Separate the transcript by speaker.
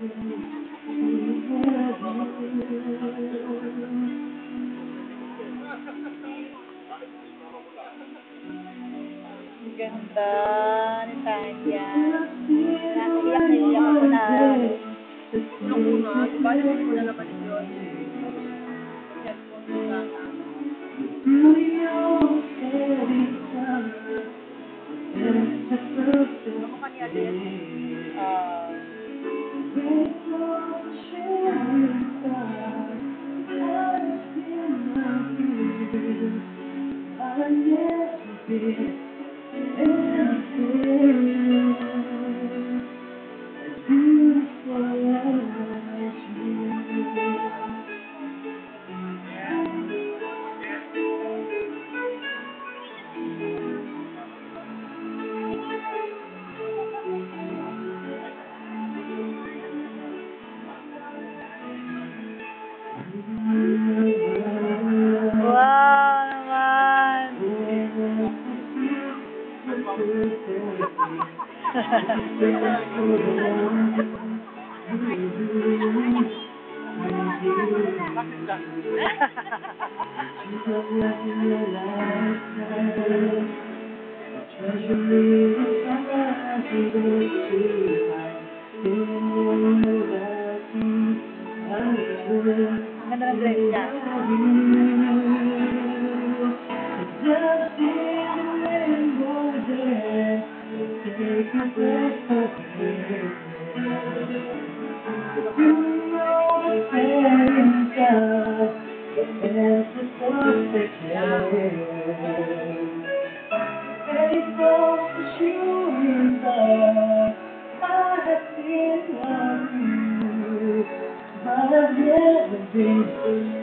Speaker 1: Ganda ni Tanya. Naiyak na iyak ako na.
Speaker 2: Una, di ba? Yung una naman yun. Yan po, ako kanya din.
Speaker 1: Wow naman! Ganda ng dress niya.
Speaker 3: But I've never been